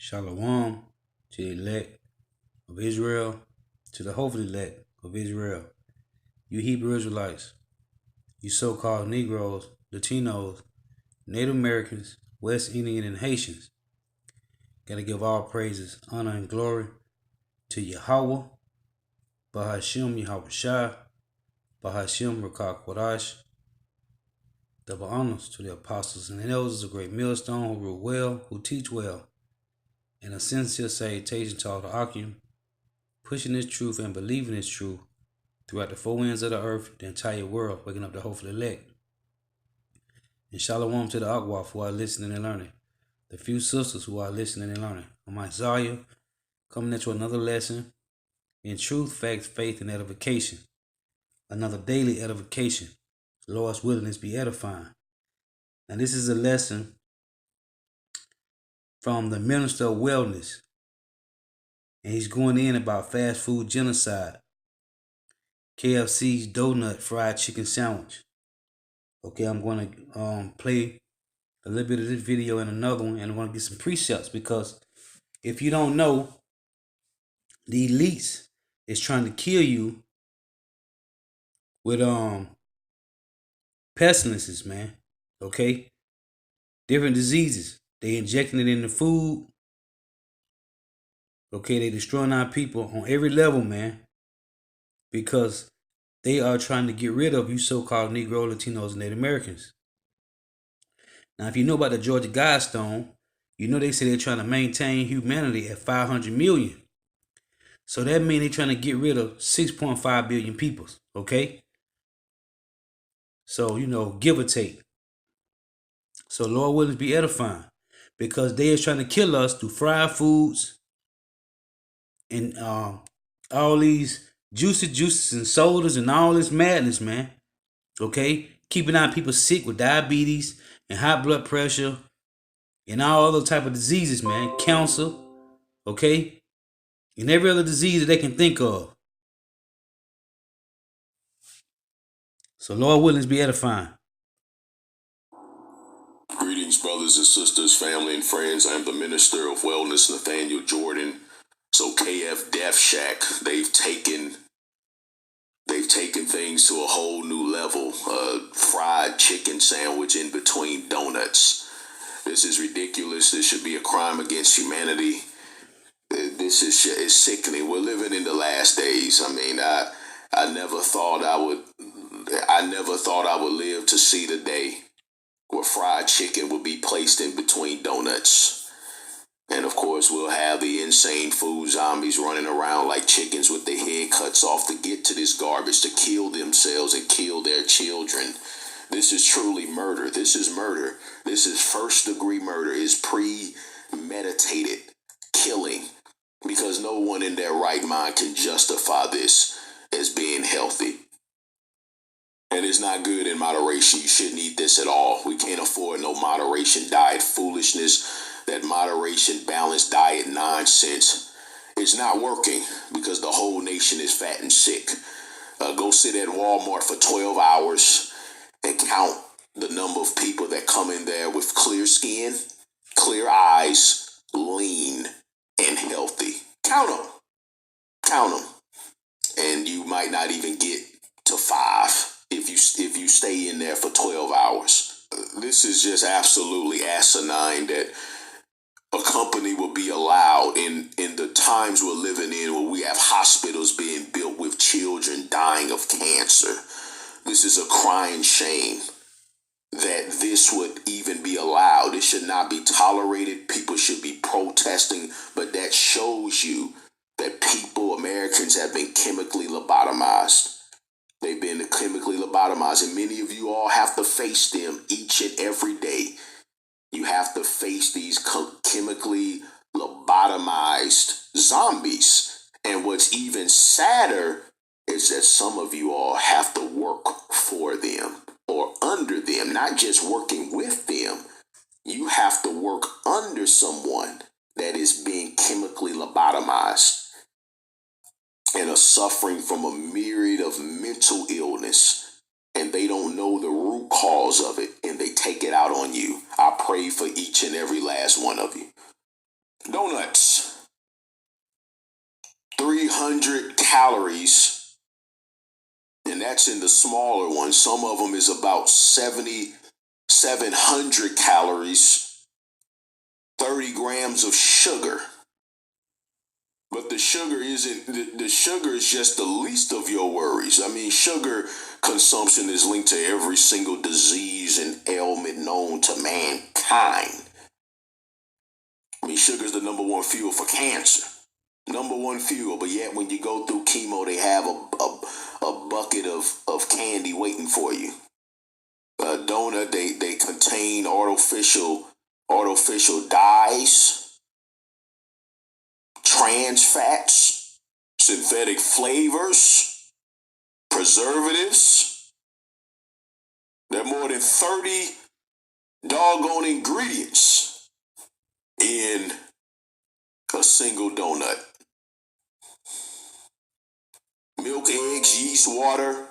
Shalom to the elect of Israel, to the hopefully elect of Israel. You Hebrew Israelites, you so-called Negroes, Latinos, Native Americans, West Indian, and Haitians. Gotta give all praises, honor, and glory to Yahweh, Bahashim Yahweh Shah, Bahashim Rakak Wadash. Double honors to the apostles and elders of great millstone who rule well, who teach well, and a sincere salutation to all the Akim, pushing this truth and believing this truth throughout the four winds of the earth, the entire world, waking up the hopeful elect. And shalom to the Akwaf who are listening and learning, the few sisters who are listening and learning. I'm Isaiah, coming into another lesson in truth, facts, faith, and edification. Another daily edification. The Lord's willingness be edifying. Now this is a lesson from the Minister of Wellness. And he's going in about fast food genocide. KFC's donut fried chicken sandwich. Okay, I'm going to play a little bit of this video and another one, and I'm going to get some precepts, because if you don't know, the elites is trying to kill you with pestilences, man. Okay, different diseases. They injecting it in the food. Okay, they destroying our people on every level, man, because they are trying to get rid of you so-called Negro, Latinos, and Native Americans. Now, if you know about the Georgia Guidestone, you know they say they're trying to maintain humanity at 500 million. So that means they're trying to get rid of 6.5 billion people, okay? So, give or take. So Lord willing be edifying, because they is trying to kill us through fried foods and all these juices and sodas and all this madness, man. Okay? Keeping our people sick with diabetes and high blood pressure and all other type of diseases, man. Cancer, okay? And every other disease that they can think of. So Lord willing be edifying. Greetings, brothers and sisters, family and friends. I am the Minister of Wellness, Nathaniel Jordan. So KF Death Shack, they've taken things to a whole new level. Fried chicken sandwich in between donuts. This is ridiculous. This should be a crime against humanity. This is sickening. We're living in the last days. I mean, I never thought I would live to see the day where fried chicken would be placed in between donuts. And of course, we'll have the insane food zombies running around like chickens with their head cuts off to get to this garbage, to kill themselves and kill their children. This is truly murder. This is murder. This is first-degree murder. It's premeditated killing, because no one in their right mind can justify this as being healthy. And it's not good in moderation. You shouldn't eat this at all. We can't afford no moderation diet foolishness. That moderation balanced diet nonsense. It's not working, because the whole nation is fat and sick. Go sit at Walmart for 12 hours and count the number of people that come in there with clear skin, clear eyes, lean, and healthy. Count them. Count them. And you might not even get to 5 if you stay in there for 12 hours. This is just absolutely asinine that a company will be allowed in the times we're living in, where we have hospitals being built with children dying of cancer. This is a crying shame that this would even be allowed. This should not be tolerated. People should be protesting, but that shows you that Americans have been chemically lobotomized. They've been chemically lobotomized, and many of you all have to face them each and every day. You have to face these chemically lobotomized zombies. And what's even sadder is that some of you all have to work for them or under them, not just working with them. You have to work under someone that is being chemically lobotomized and are suffering from a myriad of mental illness, and they don't know the root cause of it, and they take it out on you. I pray for each and every last one of you. Donut. 700 calories, and that's in the smaller ones. Some of them is about 700 calories, 30 grams of sugar. But the sugar the sugar is just the least of your worries. I mean, sugar consumption is linked to every single disease and ailment known to mankind. I mean, sugar is the number one fuel for cancer. Number one fuel, but yet when you go through chemo, they have a bucket of candy waiting for you. Donut, they contain artificial dyes, trans fats, synthetic flavors, preservatives. There are more than 30 doggone ingredients in a single donut. Milk, eggs, yeast, water,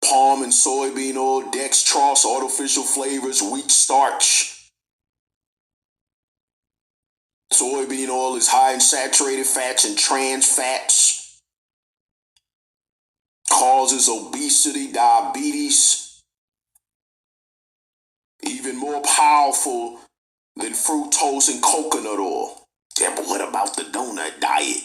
palm and soybean oil, dextrose, artificial flavors, wheat starch. Soybean oil is high in saturated fats and trans fats. Causes obesity, diabetes. Even more powerful than fructose and coconut oil. Yeah, but what about the donut diet?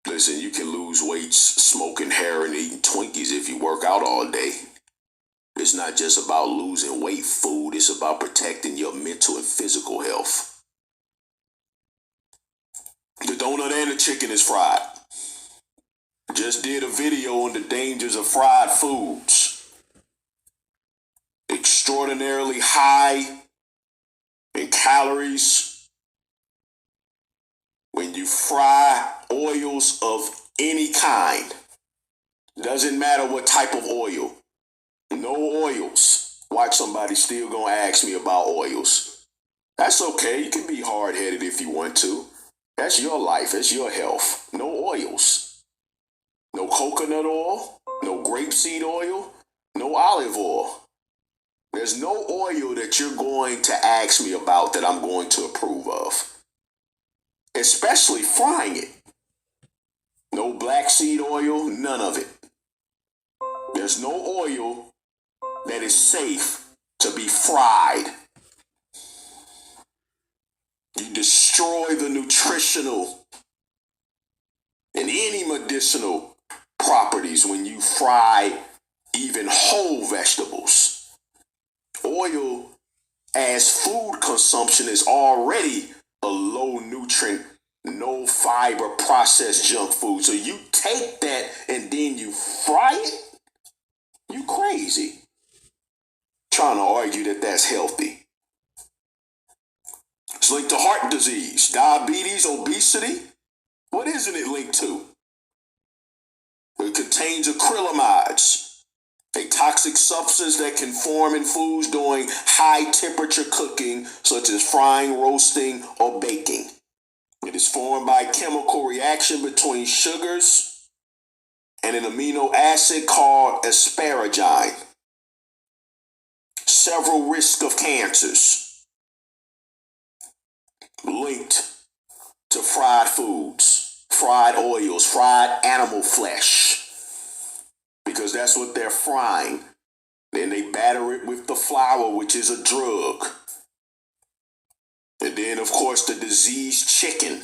Listen, you can lose weight smoking heroin, eating Twinkies if you work out all day. It's not just about losing weight, food. It's about protecting your mental and physical health. The donut and the chicken is fried. Just did a video on the dangers of fried foods. Extraordinarily high in calories. When you fry oils of any kind, doesn't matter what type of oil, no oils. Watch, somebody still gonna ask me about oils. That's okay. You can be hard-headed if you want to. That's your life. It's your health. No oils. No coconut oil. No grapeseed oil. No olive oil. There's no oil that you're going to ask me about that I'm going to approve of. Especially frying it. No black seed oil, none of it. There's no oil that is safe to be fried. You destroy the nutritional and any medicinal properties when you fry even whole vegetables. Oil as food consumption is already a low nutrient, no fiber processed junk food. So you take that and then you fry it? You crazy. Trying to argue that that's healthy. It's linked to heart disease, diabetes, obesity. What isn't it linked to? It contains acrylamides, a toxic substance that can form in foods during high temperature cooking, such as frying, roasting, or baking. It is formed by a chemical reaction between sugars and an amino acid called asparagine. Several risks of cancers linked to fried foods, fried oils, fried animal flesh. Because that's what they're frying. Then they batter it with the flour, which is a drug. And then, of course, the diseased chicken.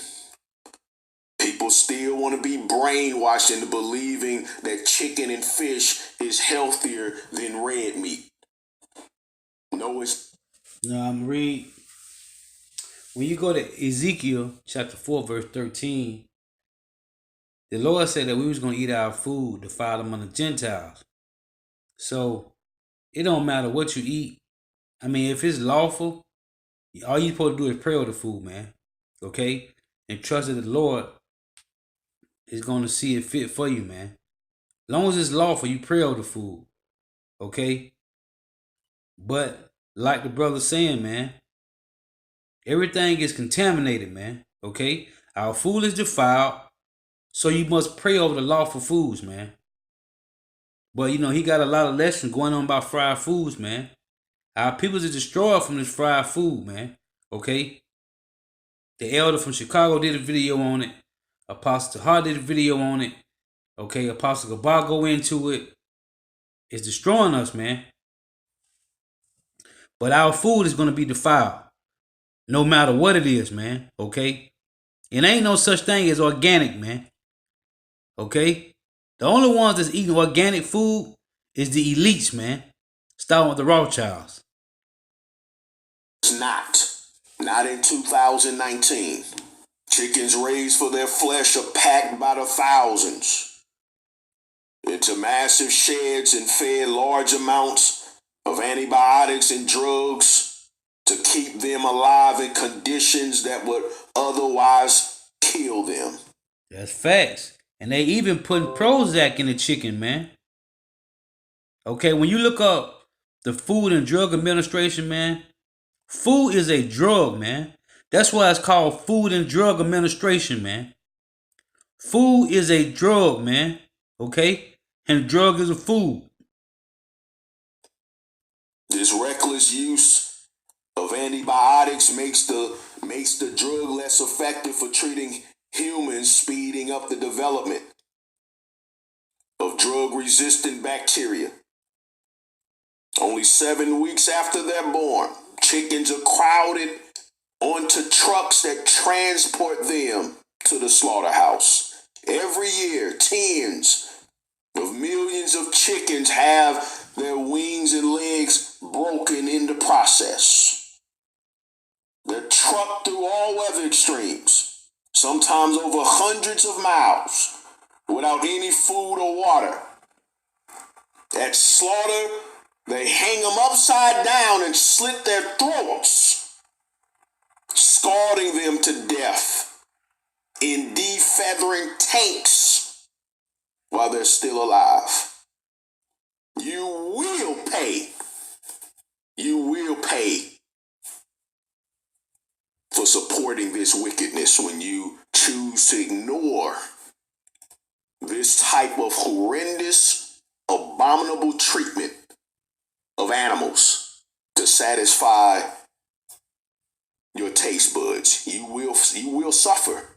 People still want to be brainwashed into believing that chicken and fish is healthier than red meat. No, it's... Now I'm read. When you go to Ezekiel chapter 4, verse 13, the Lord said that we was going to eat our food, defile among the Gentiles. So, it don't matter what you eat. I mean, if it's lawful, all you supposed to do is pray over the food, man. Okay? And trust that the Lord is going to see it fit for you, man. As long as it's lawful, you pray over the food. Okay? But, like the brother saying, man, everything is contaminated, man. Okay? Our food is defiled. So you must pray over the lawful foods, man. But, he got a lot of lessons going on about fried foods, man. Our people is destroyed from this fried food, man. Okay? The elder from Chicago did a video on it. Apostle Hard did a video on it. Okay, Apostle Gabar go into it. It's destroying us, man. But our food is going to be defiled. No matter what it is, man. Okay? It ain't no such thing as organic, man. Okay? The only ones that's eating organic food is the elites, man. Starting with the Rothschilds. It's not in 2019. Chickens raised for their flesh are packed by the thousands into massive sheds and fed large amounts of antibiotics and drugs to keep them alive in conditions that would otherwise kill them. That's facts. And they even putting Prozac in the chicken, man. Okay, when you look up the Food and Drug Administration, man, food is a drug, man. That's why it's called Food and Drug Administration, man. Food is a drug, man. Okay? And drug is a food. This reckless use of antibiotics makes the drug less effective for treating humans, speeding up the development of drug-resistant bacteria. Only 7 weeks after they're born, chickens are crowded onto trucks that transport them to the slaughterhouse. Every year, tens of millions of chickens have their wings and legs broken in the process. They're trucked through all weather extremes, sometimes over hundreds of miles, without any food or water. At slaughter, they hang them upside down and slit their throats, scalding them to death in defeathering tanks while they're still alive. You will pay. You will pay for supporting this wickedness when you choose to ignore this type of horrendous, abominable treatment of animals to satisfy your taste buds. You will suffer.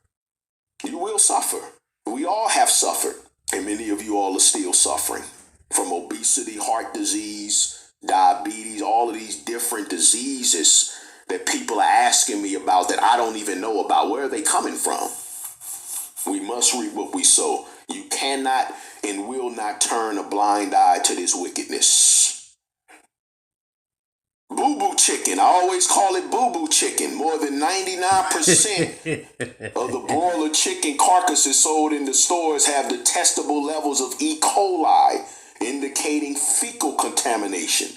You will suffer. We all have suffered, and many of you all are still suffering from obesity, heart disease, diabetes, all of these different diseases that people are asking me about that I don't even know about. Where are they coming from? We must reap what we sow. You cannot and will not turn a blind eye to this wickedness. Boo-boo chicken. I always call it boo-boo chicken. More than 99% of the broiler chicken carcasses sold in the stores have detectable levels of E. coli, indicating fecal contamination.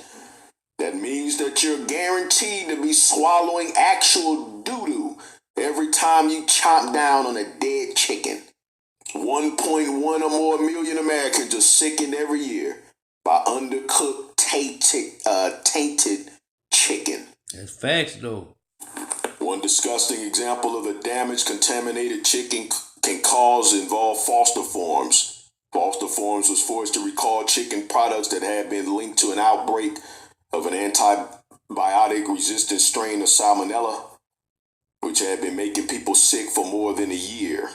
That means that you're guaranteed to be swallowing actual doo-doo every time you chomp down on a dead chicken. 1.1 or more million Americans are sickened every year by undercooked, tainted chicken. That's facts, though. One disgusting example of the damage contaminated chicken can cause involve Foster Farms. Foster Farms was forced to recall chicken products that had been linked to an outbreak of an antibiotic-resistant strain of Salmonella, which had been making people sick for more than a year.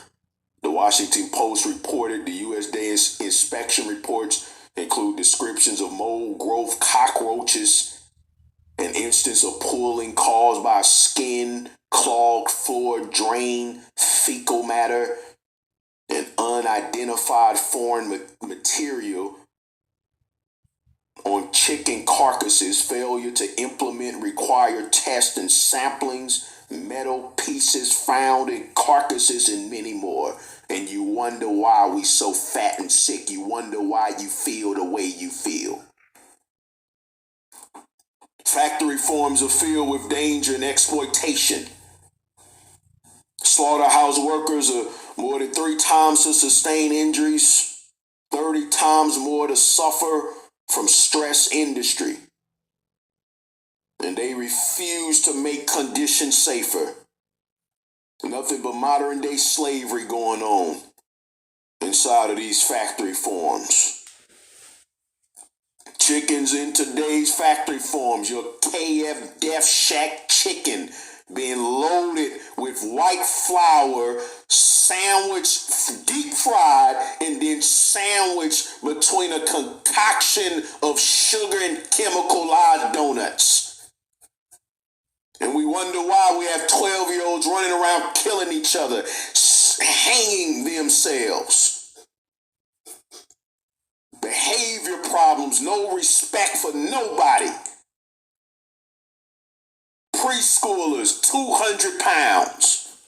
The Washington Post reported the USDA inspection reports include descriptions of mold growth, cockroaches, an instance of pooling caused by skin, clogged floor drain, fecal matter, and unidentified foreign material on chicken carcasses, failure to implement required tests and samplings, metal pieces found in carcasses, and many more. And you wonder why we so fat and sick. You wonder why you feel the way you feel. Factory farms are filled with danger and exploitation. Slaughterhouse workers are more than 3 times to sustain injuries, 30 times more to suffer from stress industry. And they refuse to make conditions safer. Nothing but modern day slavery going on inside of these factory farms. Chickens in today's factory farms, your KF Death Shack chicken being loaded with white flour, sandwiched, deep fried, and then sandwiched between a concoction of sugar and chemicalized donuts. And we wonder why we have 12-year-olds running around killing each other, hanging themselves. Behavior problems, no respect for nobody. Preschoolers, 200 pounds.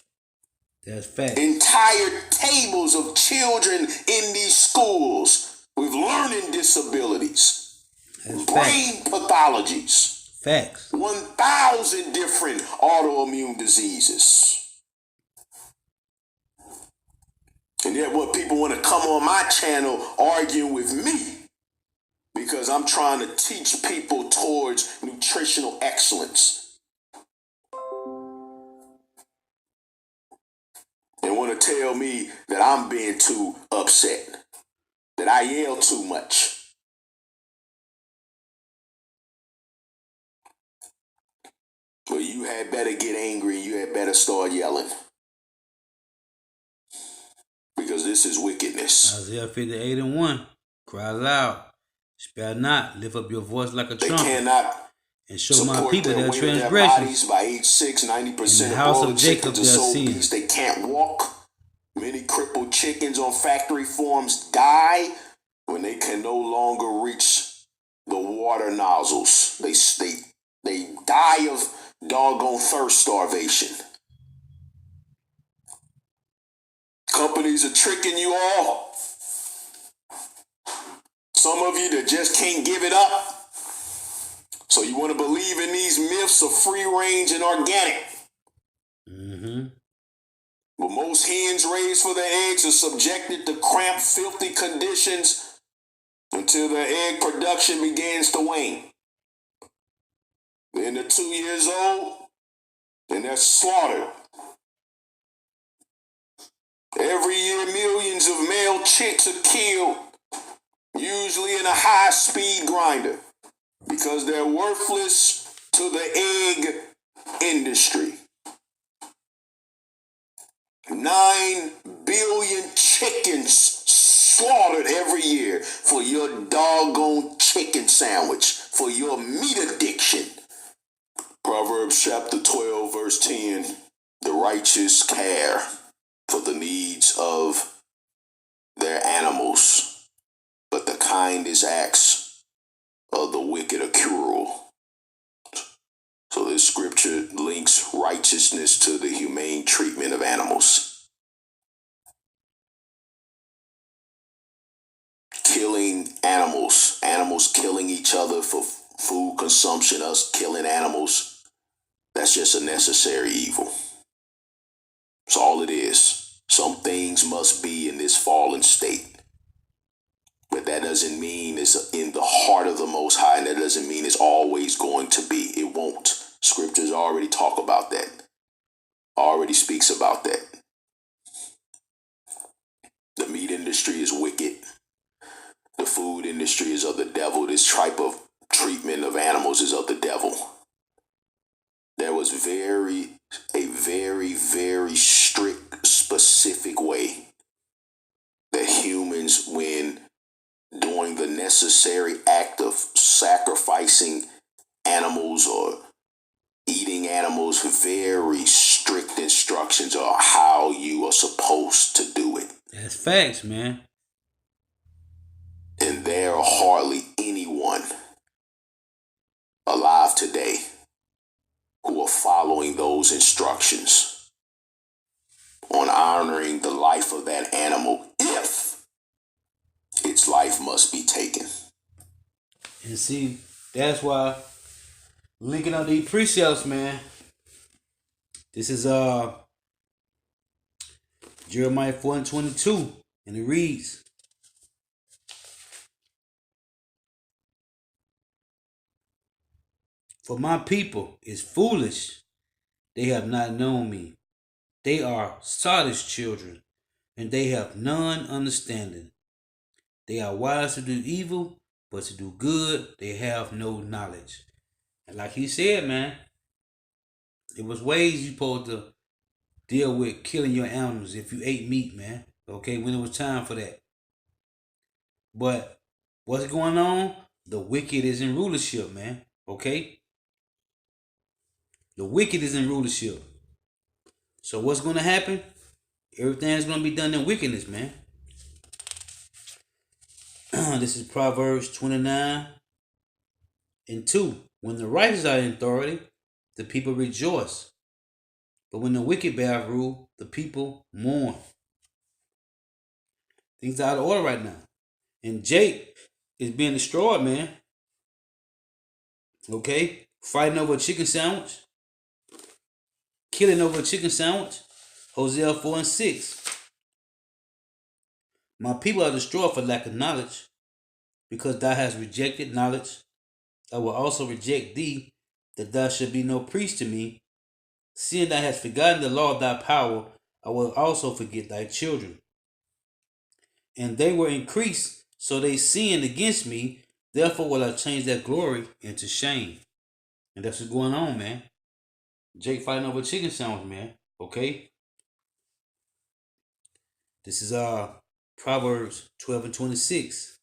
That's fact. Entire tables of children in these schools with learning disabilities. That's brain pathologies. Facts. 1,000 different autoimmune diseases. And yet what people want to come on my channel arguing with me because I'm trying to teach people towards nutritional excellence. And want to tell me that I'm being too upset, that I yell too much. Well, you had better get angry, you had better start yelling. Because this is wickedness. Isaiah 58:1. Cry loud. Spare not. Lift up your voice like a trumpet. They cannot and show my people their transgressions. Their bodies by age 6, 90% of all the chickens are so obese they can't walk. Many crippled chickens on factory farms die when they can no longer reach the water nozzles. They die of doggone thirst starvation. Companies are tricking you all. Some of you that just can't give it up. So you want to believe in these myths of free range and organic. Mm-hmm. But most hens raised for their eggs are subjected to cramped, filthy conditions until their egg production begins to wane. Then they're 2 years old and they're slaughtered. Every year, millions of male chicks are killed, usually in a high-speed grinder, because they're worthless to the egg industry. 9 billion chickens slaughtered every year for your doggone chicken sandwich, for your meat addiction. Proverbs chapter 12, verse 10, the righteous care for the needs of their animals, but the kindest acts of the wicked are cruel. So this scripture links righteousness to the humane treatment of animals. Killing animals killing each other for food consumption, us killing animals, that's just a necessary evil. That's all it is. Some things must be in this fallen state. But that doesn't mean it's in the heart of the Most High, and that doesn't mean it's always going to be. It won't. Scriptures already talk about that. Already speaks about that. The meat industry is wicked. The food industry is of the devil. This type of treatment of animals is of the devil. There was a very, very strict, specific way that humans, when doing the necessary act of sacrificing animals or eating animals, very strict instructions on how you are supposed to do it. That's facts, man. And there are hardly anyone alive today who are following those instructions on honoring the life of that animal if its life must be taken. And see, that's why linking up these precepts, man. This is Jeremiah 4:22, and it reads, "For my people is foolish, they have not known me. They are sottish children, and they have none understanding. They are wise to do evil, but to do good they have no knowledge." And like he said, man, It was ways you supposed to deal with killing your animals if you ate meat, man. Okay, when it was time for that. But what's going on? The wicked is in rulership, man. Okay? The wicked is in rulership. So what's going to happen? Everything's going to be done in wickedness, man. This is Proverbs 29:2. When the righteous are in authority, the people rejoice. But when the wicked bear rule, the people mourn. Things are out of order right now. And Jake is being destroyed, man. Okay? Fighting over a chicken sandwich. Killing over a chicken sandwich. Hosea 4:6. My people are destroyed for lack of knowledge. Because thou hast rejected knowledge, I will also reject thee, that thou should be no priest to me. Seeing thou hast forgotten the law of thy power, I will also forget thy children. And they were increased, so they sinned against me. Therefore will I change their glory into shame. And that's what's going on, man. Jake fighting over chicken sandwich, man. Okay? This is Proverbs 12:26.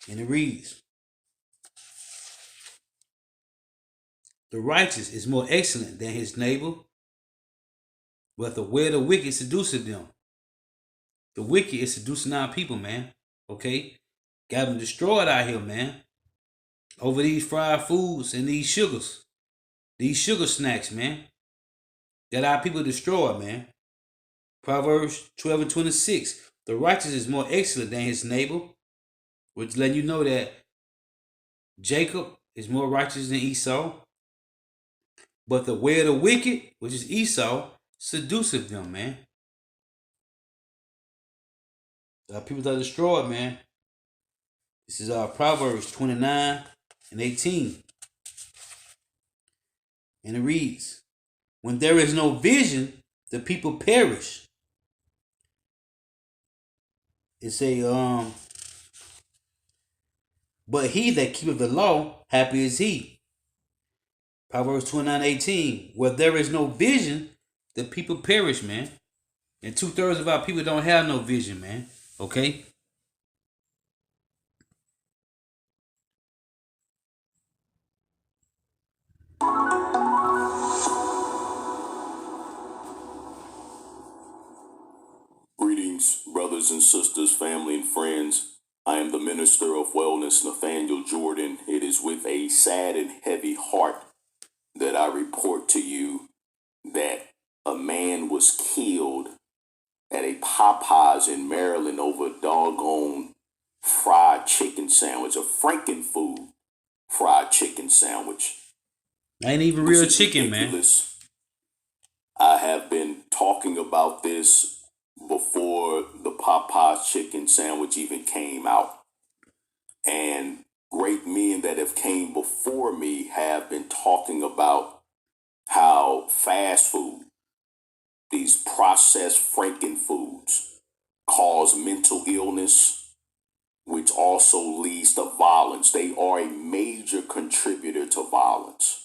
And it reads, the righteous is more excellent than his neighbor, but the way of the wicked seduceth them. The wicked is seducing our people, man. Okay? Got them destroyed out here, man. Over these fried foods and these sugars. These sugar snacks, man. Got our people destroyed, man. Proverbs 12:26. The righteous is more excellent than his neighbor, which letting you know that Jacob is more righteous than Esau. But the way of the wicked, which is Esau, seduceth them, man. Our people are destroyed, man. This is Proverbs 29:18. And it reads, when there is no vision, the people perish. It say, but he that keepeth the law, happy is he. Proverbs 29:18. Where there is no vision, the people perish, man. And 2/3 of our people don't have no vision, man. Okay? Greetings, brothers and sisters, family and friends. I am the Minister of Wellness, Nathaniel Jordan. It is with a sad and heavy heart that I report to you that a man was killed at a Popeyes in Maryland over a doggone fried chicken sandwich, a Frankenfood fried chicken sandwich. Ain't even real chicken, ridiculous, man. I have been talking about this before the Popeyes chicken sandwich even came out. And great men that have came before me have been talking about how fast food, these processed Frankenfoods, cause mental illness, which also leads to violence. They are a major contributor to violence.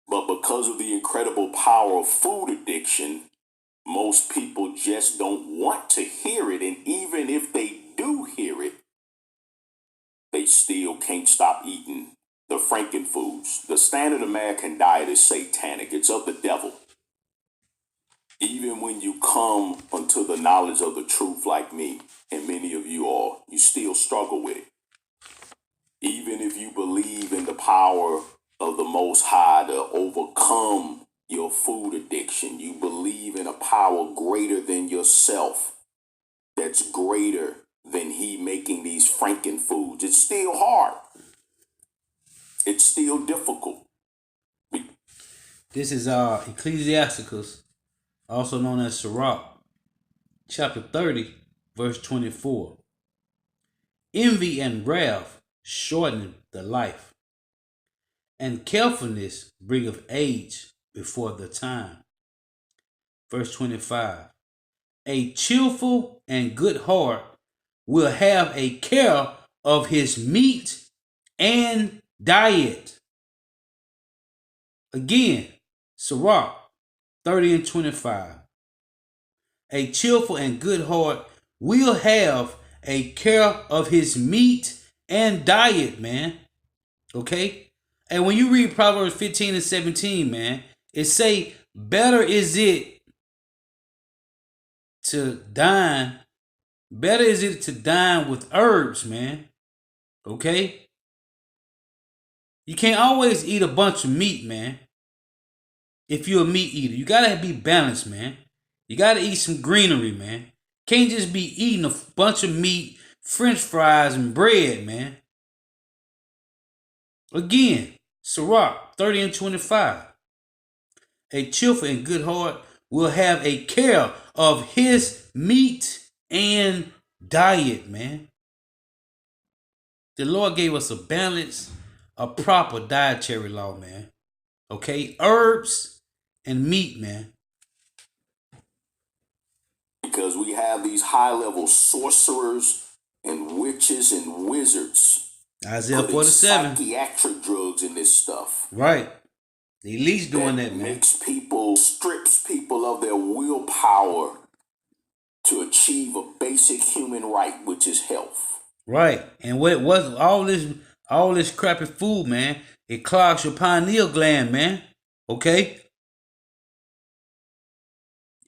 But because of the incredible power of food addiction, most people just don't want to hear it. And even if they do hear it, they still can't stop eating the Frankenfoods. The standard American diet is satanic. It's of the devil. Even when you come unto the knowledge of the truth like me, and many of you are, you still struggle with it. Even if you believe in the power of the Most High to overcome your food addiction, you believe in a power greater than yourself, that's greater than he making these Frankenfoods. It's still hard. It's still difficult. This is Ecclesiasticus, also known as Sirach, chapter 30, verse 24. Envy and wrath shorten the life, and carefulness bringeth age before the time. Verse 25. A cheerful and good heart will have a care of his meat and diet. Again, Sirach 30 and 25. A cheerful and good heart will have a care of his meat and diet, man. Okay? And when you read Proverbs 15 and 17, man, it say, better is it to dine, better is it to dine with herbs, man. Okay? You can't always eat a bunch of meat, man. If you're a meat eater, you gotta be balanced, man. You gotta eat some greenery, man. Can't just be eating a bunch of meat, french fries, and bread, man. Again, Sirach 30 and 25. A cheerful and good heart will have a care of his meat and diet, man. The Lord gave us a balance, a proper dietary law, man. Okay? Herbs and meat, man. Because we have these high-level sorcerers and witches and wizards Isaiah putting 47. psychiatric drugs in this stuff. Right. The elite's doing that, man. Strips people of their willpower to achieve a basic human right, which is health. Right. And what was all this crappy food, man? It clogs your pineal gland, man. Okay?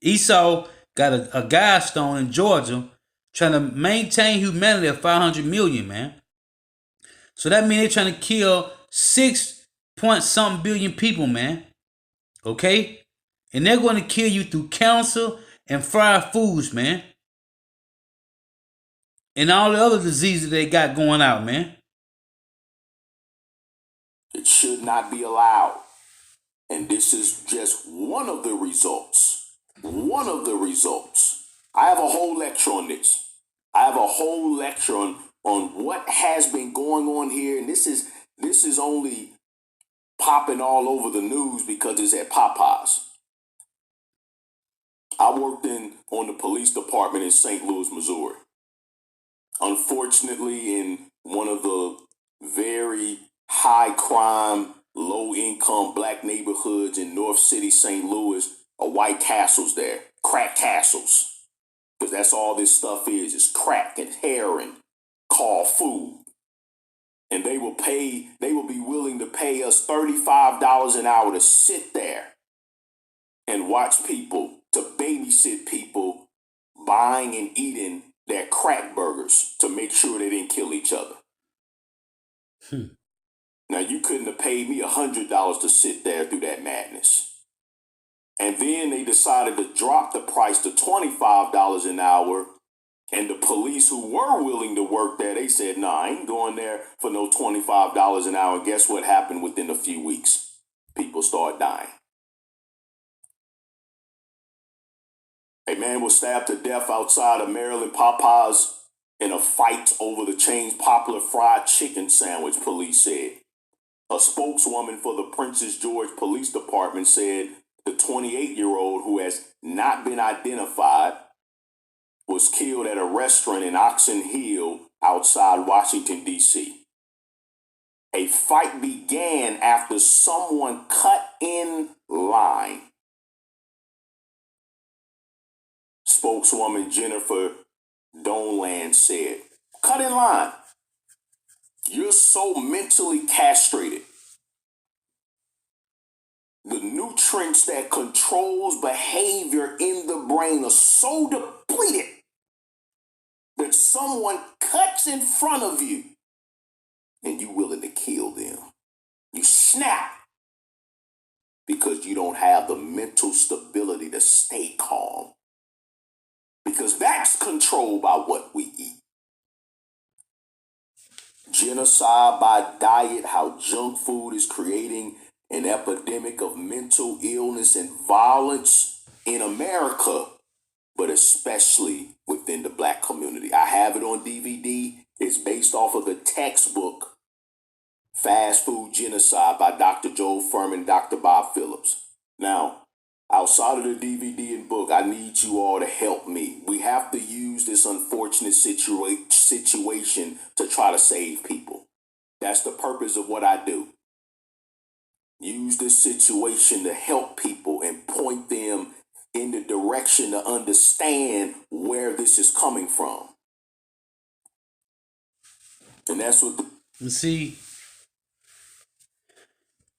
Esau got a gallstone in Georgia trying to maintain humanity of 500 million, man. So that means they're trying to kill 6-point-something billion people, man. Okay? And they're going to kill you through cancer and fried foods, man. And all the other diseases they got going out, man. It should not be allowed. And this is just one of the results. One of the results. I have a whole lecture on this. I have a whole lecture on what has been going on here. And this is only popping all over the news because it's at Popeyes. I worked on the police department in St. Louis, Missouri. Unfortunately, in one of the very high crime, low income black neighborhoods in North City, St. Louis, are White Castles there, crack castles. Because that's all this stuff is crack and heroin called food. And they will be willing to pay us $35 an hour to sit there and watch people, to babysit people buying and eating their crack burgers to make sure they didn't kill each other. Now, you couldn't have paid me $100 to sit there through that madness. And then they decided to drop the price to $25 an hour. And the police who were willing to work there, they said, nah, I ain't going there for no $25 an hour. Guess what happened within a few weeks? People start dying. A man was stabbed to death outside of Maryland Popeyes in a fight over the chain's popular fried chicken sandwich, police said. A spokeswoman for the Princess George Police Department said the 28-year-old, who has not been identified, was killed at a restaurant in Oxon Hill outside Washington, D.C. A fight began after someone cut in line. Spokeswoman Jennifer Donlan said, cut in line. You're so mentally castrated. The nutrients that controls behavior in the brain are so depleted that someone cuts in front of you and you're willing to kill them. You snap because you don't have the mental stability to stay calm. Because that's controlled by what we eat. Genocide by diet, how junk food is creating an epidemic of mental illness and violence in America, but especially within the black community. I have it on DVD. It's based off of the textbook, Fast Food Genocide by Dr. Joel Furman, Dr. Bob Phillips. Now, outside of the DVD and book, I need you all to help me. We have to use this unfortunate situation to try to save people. That's the purpose of what I do. Use this situation to help people and point them in the direction to understand where this is coming from. And that's what You see,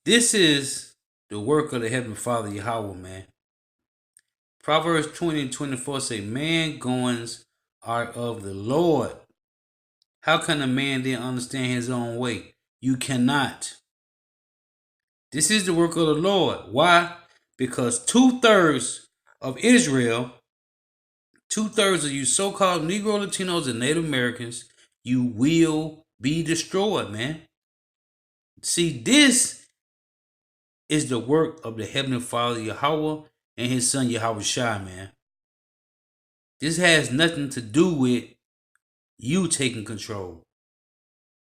this is the work of the Heavenly Father Yahweh, man. Proverbs 20 and 24 say, man goings are of the Lord. How can a man then understand his own way? You cannot. This is the work of the Lord. Why? Because 2/3 of Israel, 2/3 of you so-called Negro, Latinos, and Native Americans, you will be destroyed, man. See, this is the work of the Heavenly Father Yahweh and his son Yahweh Shai, man. This has nothing to do with you taking control.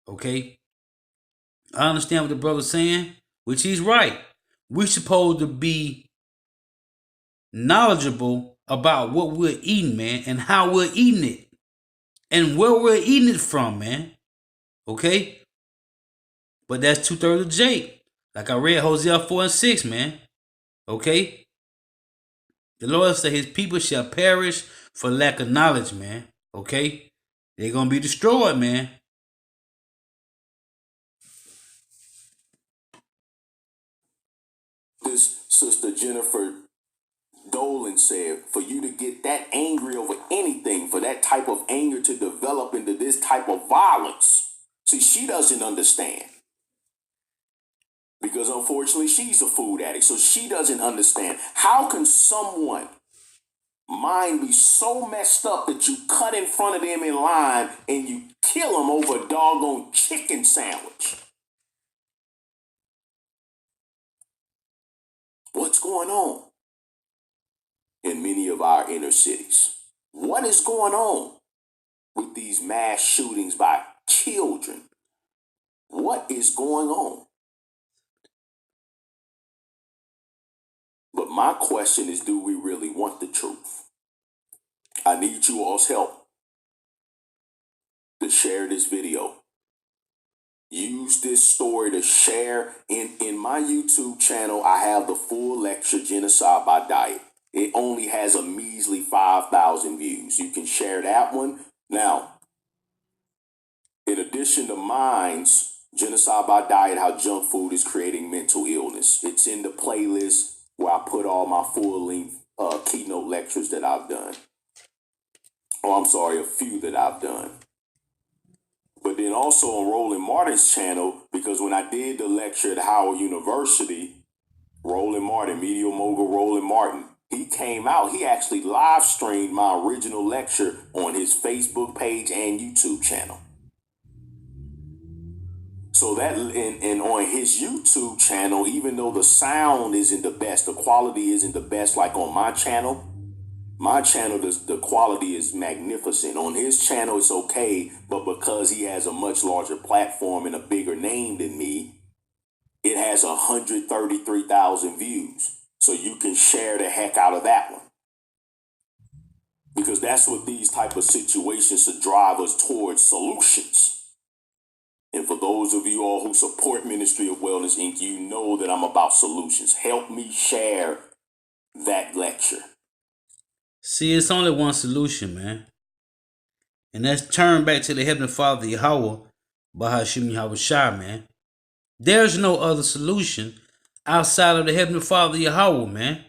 Okay? I understand what the brother's saying, which he's right. We're supposed to be knowledgeable about what we're eating, man, and how we're eating it, and where we're eating it from, man. Okay? But that's 2/3 of Jake. Like I read Hosea 4 and 6, man. Okay? The Lord said his people shall perish for lack of knowledge, man. Okay? They're going to be destroyed, man. this Sister Jennifer Dolan said, for you to get that angry over anything, for that type of anger to develop into this type of violence. See, she doesn't understand. Because unfortunately, she's a food addict, so she doesn't understand. How can someone mind be so messed up that you cut in front of them in line and you kill them over a doggone chicken sandwich? What's going on in many of our inner cities? What is going on with these mass shootings by children? What is going on? But my question is, do we really want the truth? I need you all's help to share this video. Use this story to share. In my YouTube channel, I have the full lecture, Genocide by Diet. It only has a measly 5,000 views. You can share that one. Now, in addition to mine's Genocide by Diet, How Junk Food is Creating Mental Illness, it's in the playlist where I put all my full-length keynote lectures that I've done. Oh, I'm sorry, a few that I've done. But then also on Roland Martin's channel, because when I did the lecture at Howard University, Roland Martin, media mogul Roland Martin, he came out, he actually live streamed my original lecture on his Facebook page and YouTube channel. So that, and on his YouTube channel, even though the sound isn't the best, the quality isn't the best like on my channel, the quality is magnificent. On his channel, it's okay, but because he has a much larger platform and a bigger name than me, it has 133,000 views. So you can share the heck out of that one. Because that's what these type of situations should drive us towards solutions. And for those of you all who support Ministry of Wellness Inc., you know that I'm about solutions. Help me share that lecture. See, it's only one solution, man. And that's turn back to the Heavenly Father Yahweh, Bahashim Yahweh Shai, man. There's no other solution outside of the Heavenly Father Yahweh, man.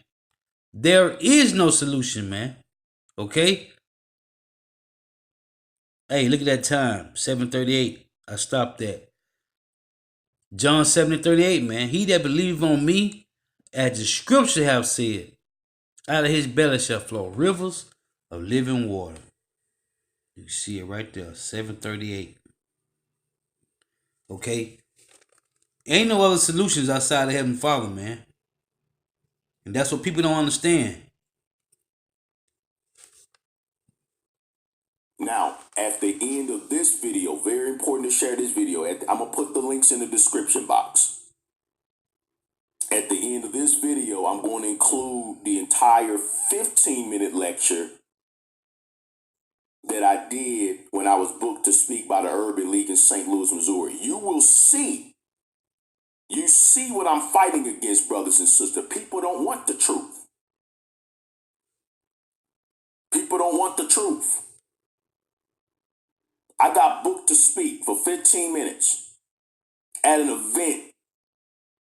There is no solution, man. Okay? Hey, look at that time. 7:38. I stopped that. John 7:38, man. He that believeth on me, as the scripture have said, out of his belly shall flow rivers of living water. You see it right there. 7:38. Okay? Ain't no other solutions outside of Heavenly Father, man. And that's what people don't understand. Now, at the end of this video, very important to share this video. I'm going to put the links in the description box. At the end of this video, I'm going to include the entire 15-minute lecture that I did when I was booked to speak by the Urban League in St. Louis, Missouri. You will see see what I'm fighting against, brothers and sisters. People don't want the truth. People don't want the truth. I got booked to speak for 15 minutes at an event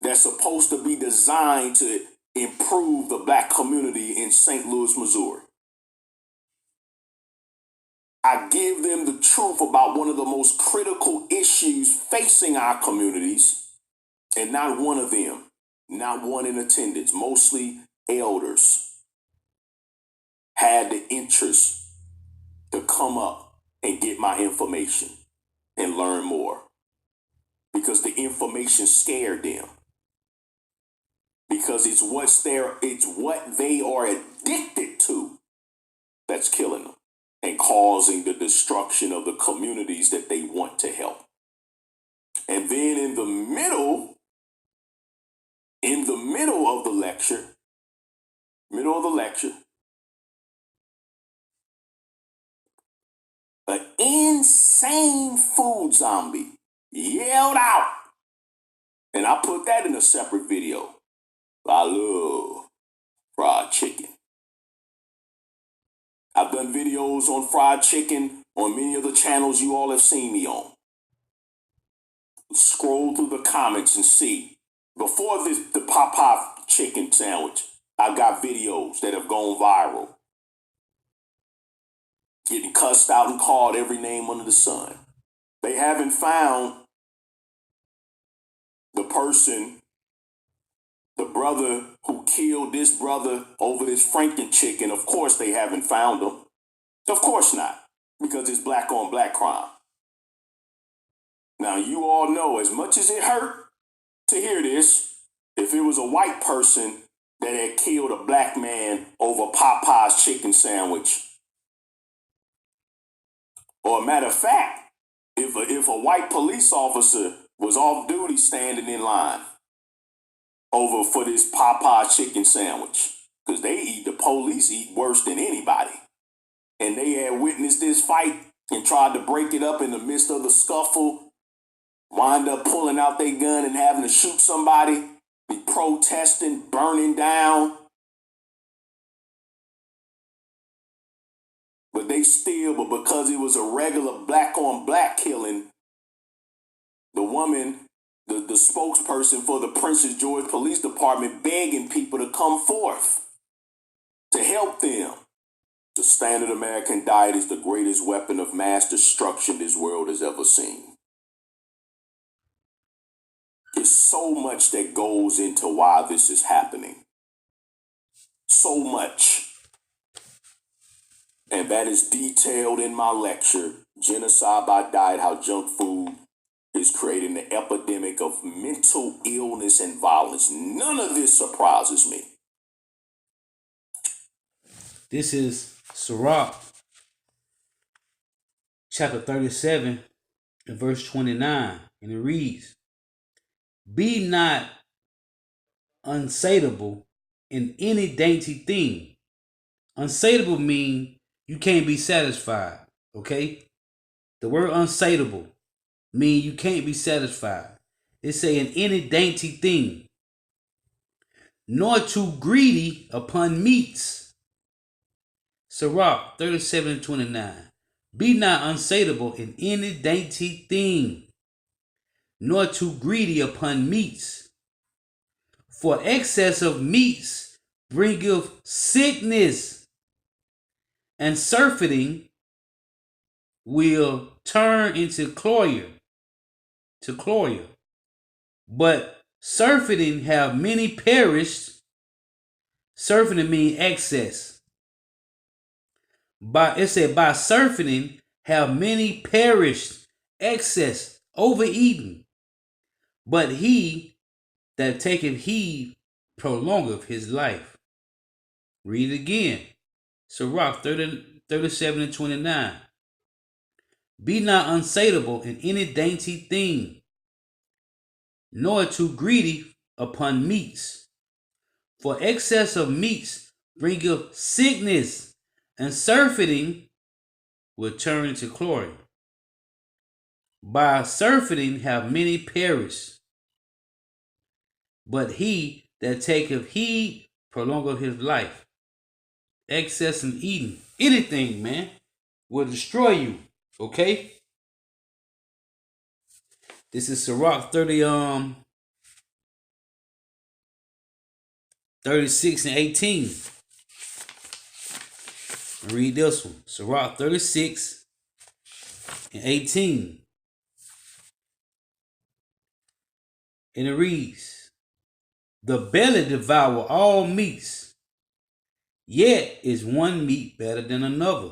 that's supposed to be designed to improve the black community in St. Louis, Missouri. I give them the truth about one of the most critical issues facing our communities, and not one of them, not one in attendance, mostly elders, had the interest to come up and get my information and learn more, because the information scared them, because it's what they are addicted to that's killing them and causing the destruction of the communities that they want to help. And then in the middle of the lecture, an insane food zombie yelled out, and I put that in a separate video. I love fried chicken. I've done videos on fried chicken on many of the channels you all have seen me on. Scroll through the comments and see. Before the Popeye chicken sandwich, I've got videos that have gone viral. Getting cussed out and called every name under the sun. They haven't found the person, the brother who killed this brother over this Franken chicken. Of course they haven't found him. Of course not, because it's black on black crime. Now you all know, as much as it hurt to hear this, if it was a white person that had killed a black man over Popeye's chicken sandwich, or a matter of fact, if a white police officer was off duty standing in line over for this Popeye chicken sandwich, because the police eat worse than anybody, and they had witnessed this fight and tried to break it up in the midst of the scuffle, wind up pulling out their gun and having to shoot somebody, be protesting, burning down. But because it was a regular black on black killing, the woman, the spokesperson for the Princess George Police Department, begging people to come forth to help them. The standard American diet is the greatest weapon of mass destruction this world has ever seen. There's so much that goes into why this is happening. So much. And that is detailed in my lecture, Genocide by Diet, How Junk Food is Creating an Epidemic of Mental Illness and Violence. None of this surprises me. This is Sirach, chapter 37, and verse 29, and it reads, "Be not unsatiable in any dainty thing." Unsatiable means you can't be satisfied, okay? The word unsatiable means you can't be satisfied. It's saying any dainty thing, nor too greedy upon meats. Sirach 37 and 29. Be not unsatiable in any dainty thing, nor too greedy upon meats. For excess of meats bringeth sickness, and surfeiting will turn into cloyre. But surfeiting have many perished. Surfeiting means excess. It said, by surfeiting have many perished, excess, overeaten. But he that taketh heed prolongeth his life. Read it again. Sirach 37 and 29. Be not unsatiable in any dainty thing, nor too greedy upon meats. For excess of meats bringeth sickness, and surfeiting will turn into cloyre. By surfeiting have many perished. But he that taketh heed prolongeth his life. Excess in eating anything, man, will destroy you. Okay? This is Sirach 36 and 18. Read this one. Sirach 36 and 18. And it reads, the belly devour all meats, yet is one meat better than another.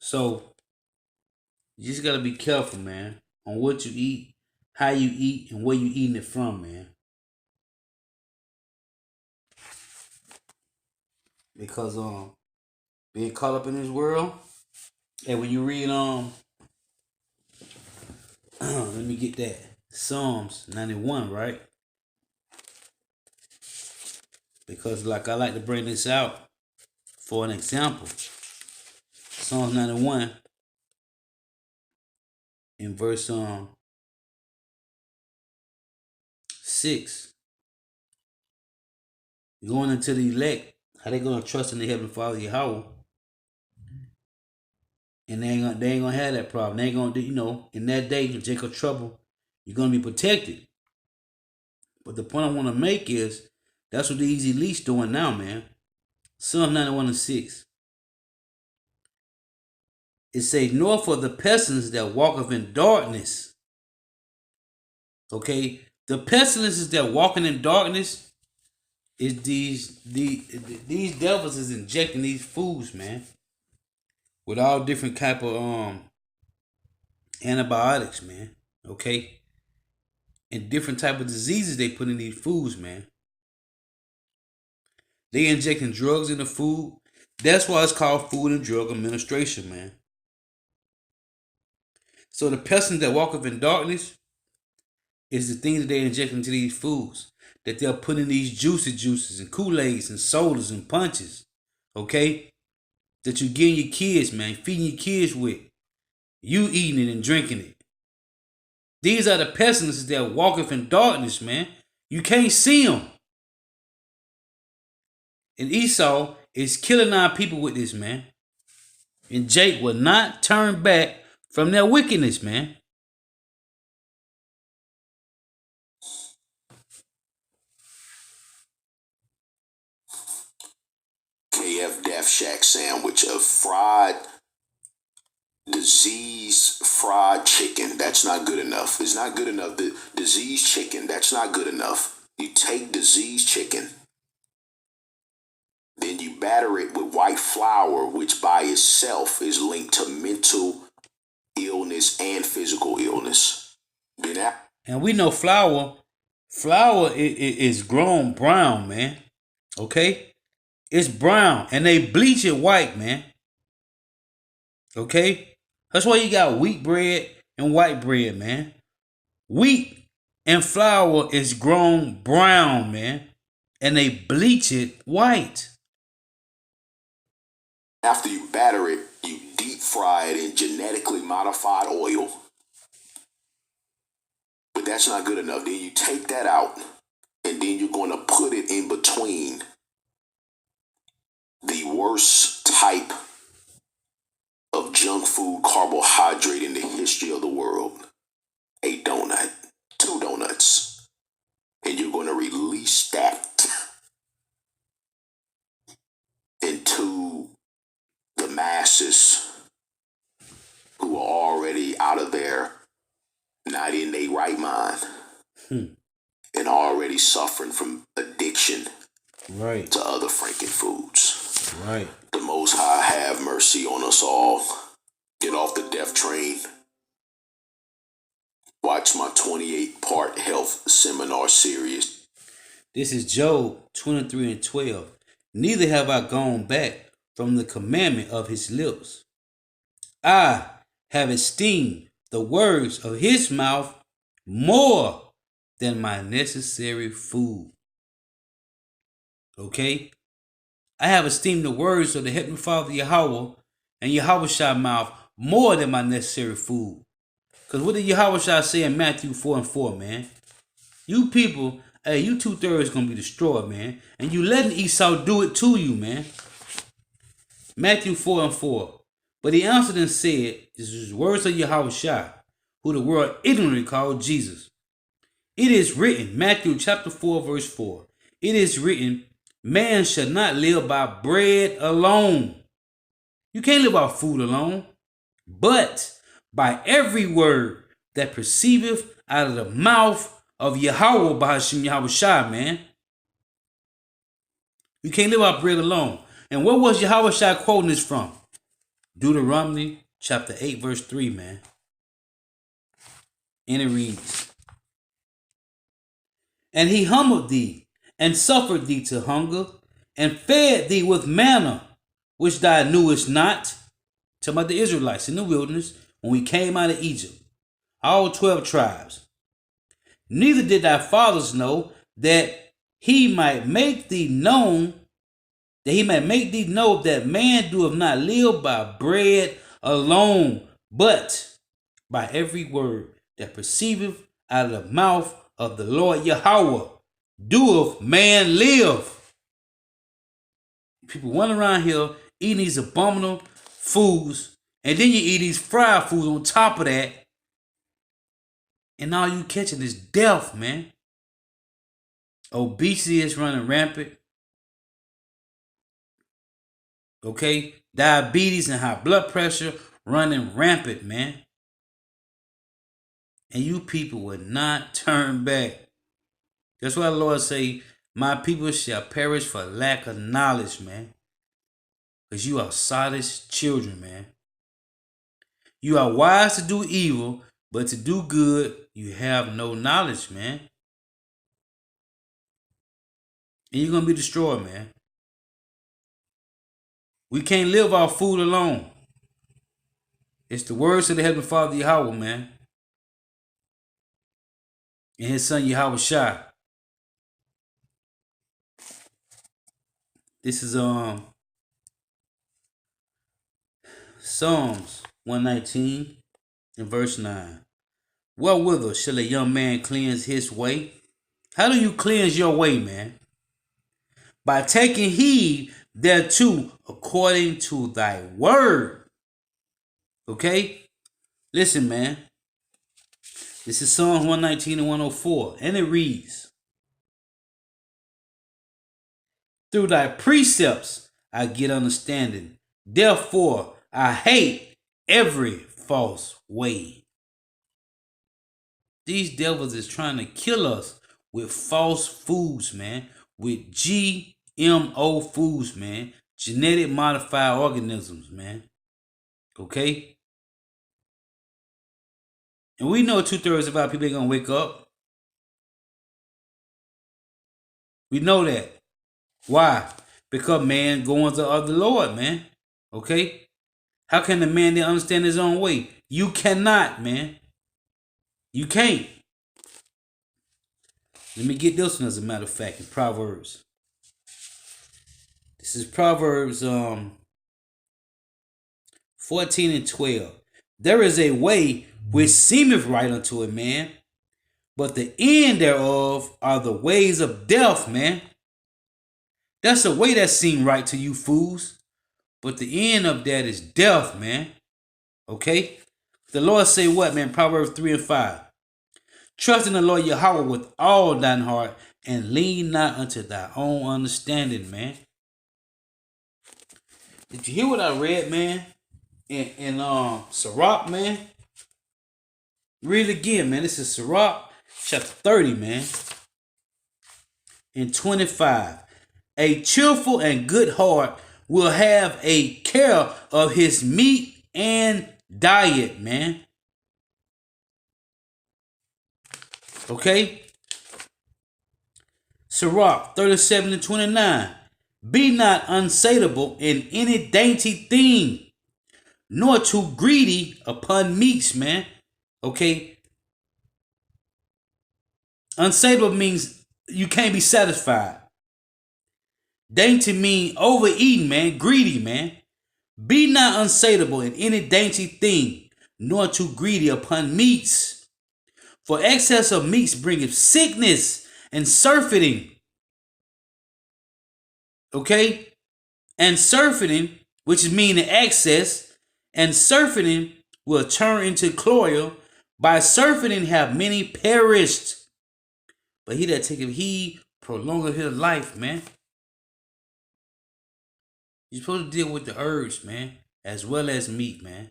So you just gotta be careful, man, on what you eat, how you eat, and where you eating it from, man. Because being caught up in this world, and when you read let me get that. Psalms 91, right? Because like I like to bring this out for an example. Psalms 91 in verse 6. Going into the elect, how they gonna trust in the Heavenly Father Yahweh, and they ain't gonna have that problem. They ain't gonna, in that day, in Jacob trouble, you're gonna be protected. But the point I want to make is that's what the Easy Leash doing now, man. Psalm 91 and 6. It says, nor for the pestilence that walketh in darkness. Okay, the pestilences that walking in darkness is these devils is injecting these foods, man, with all different type of antibiotics, man. Okay, and different type of diseases they put in these foods, man. They injecting drugs in the food. That's why it's called Food and Drug Administration, man. So the pestilence that walketh in darkness is the things that they inject into these foods, that they're putting these juices and Kool-Aids and sodas and punches, okay, that you getting your kids, man, feeding your kids with. You eating it and drinking it. These are the pestilences that walketh in darkness, man. You can't see them. And Esau is killing our people with this, man. And Jake will not turn back from their wickedness, man. KF Death Shack sandwich of fried, diseased fried chicken. That's not good enough. It's not good enough. The diseased chicken, that's not good enough. You take diseased chicken, then you batter it with white flour, which by itself is linked to mental illness and physical illness. And we know flour is grown brown, man. Okay? It's brown, and they bleach it white, man. Okay? That's why you got wheat bread and white bread, man. Wheat and flour is grown brown, man, and they bleach it white. After you batter it, you deep fry it in genetically modified oil. But that's not good enough. Then you take that out, and then you're going to put it in between the worst type of junk food carbohydrate in the history of the world. A donut, 2 donuts. And you're going to release that into the masses who are already out of their, not in their right mind, and already suffering from addiction to other Franken foods. Right. The Most High have mercy on us all. Get off the death train. Watch my 28-part health seminar series. This is Job 23 and 12. Neither have I gone back from the commandment of his lips. I have esteemed the words of his mouth more than my necessary food. Okay? I have esteemed the words of the Heavenly Father Yahweh and Yahweh's mouth more than my necessary food. Because what did Yahweh say in Matthew 4 and 4, man? You people hey, you 2/3 gonna be destroyed, man. And you letting Esau do it to you, man. Matthew 4:4. But he answered and said, this is words of Yahushua, who the world ignorantly called Jesus. It is written, Matthew chapter 4, verse 4. It is written, man shall not live by bread alone. You can't live by food alone, but by every word that proceedeth out of the mouth of Yahweh Bahashim Yahushua, man. You can't live by bread alone. And what was Yahushua quoting this from? Deuteronomy chapter 8, verse 3, man. And it reads, and he humbled thee, and suffered thee to hunger, and fed thee with manna, which thou knewest not. Talking about the Israelites in the wilderness, when we came out of Egypt, all 12 tribes. Neither did thy fathers know, that he might make thee know that man doeth not live by bread alone, but by every word that proceedeth out of the mouth of the Lord Yahweh doeth man live. People run around here eating these abominable foods, and then you eat these fried foods on top of that, and all you catching is death, man. Obesity is running rampant. Okay? Diabetes and high blood pressure running rampant, man. And you people would not turn back. That's why the Lord say, my people shall perish for lack of knowledge, man. Because you are Sodom's children, man. You are wise to do evil, but to do good, you have no knowledge, man. And you're going to be destroyed, man. We can't live off food alone. It's the words of the Heavenly Father Yahweh, man. And his son Yahushua. This is Psalms 119 and verse 9. Wherewithal shall a young man cleanse his way? How do you cleanse your way, man? By taking heed thereto according to thy word. Okay? Listen, man. This is Psalms 119 and 104. And it reads, through thy precepts I get understanding. Therefore I hate every false way. These devils is trying to kill us with false foods, man. With GMO foods, man. Genetic modified organisms, man. Okay? And we know 2/3 of our people ain't gonna wake up. We know that. Why? Because man going to other Lord, man. Okay? How can the man then understand his own way? You cannot, man. You can't. Let me get this one as a matter of fact in Proverbs. This is Proverbs 14 and 12. There is a way which seemeth right unto a man, but the end thereof are the ways of death, man. That's a way that seem right to you fools, but the end of that is death, man. Okay? The Lord say what, man? Proverbs 3 and 5. Trust in the Lord Yahweh with all thine heart, and lean not unto thy own understanding, man. Did you hear what I read, man? In Sirach, man? Read it again, man. This is Sirach chapter 30, man. In 25. A cheerful and good heart will have a care of his meat and diet, man. Okay? Sirach 37 and 29. Be not unsatiable in any dainty thing, nor too greedy upon meats, man. Okay? Unsatiable means you can't be satisfied. Dainty mean overeating, man. Greedy, man. Be not unsatiable in any dainty thing, nor too greedy upon meats. For excess of meats bringeth sickness, and surfeiting. Okay? And surfeiting, which is meaning access, and surfeiting will turn into cloyal. By surfeiting have many perished. But he that taketh heed prolongeth his life, man. You're supposed to deal with the herbs, man, as well as meat, man.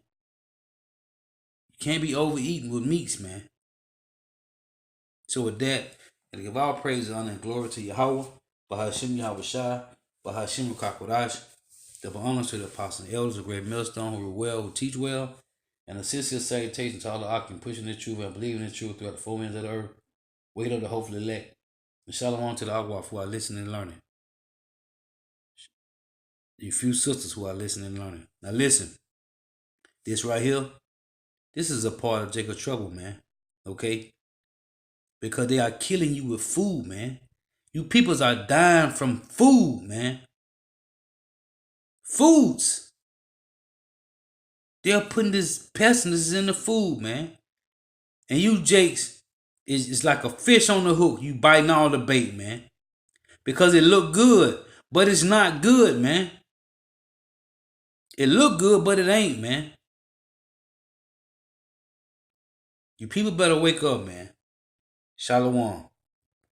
You can't be overeating with meats, man. So with that, I give all praise, honor, and glory to Yahweh, Bahashim Yahweh Shai, Bahashim Kakodash. Double honors to the apostles and elders of Great Millstone who rule well, who teach well, and a sincere salutation to all the Akim pushing the truth and believing the truth throughout the four winds of the earth. Wait up the hopefully elect. And shalom to the Agwaf who are listening and learning. You few sisters who are listening and learning. Now listen, this right here, this is a part of Jacob's trouble, man. Okay? Because they are killing you with food, man. You peoples are dying from food, man. Foods. They're putting this pestilence in the food, man. And you Jakes, it's like a fish on the hook. You biting all the bait, man. Because it look good, but it's not good, man. It look good, but it ain't, man. You people better wake up, man. Shalom.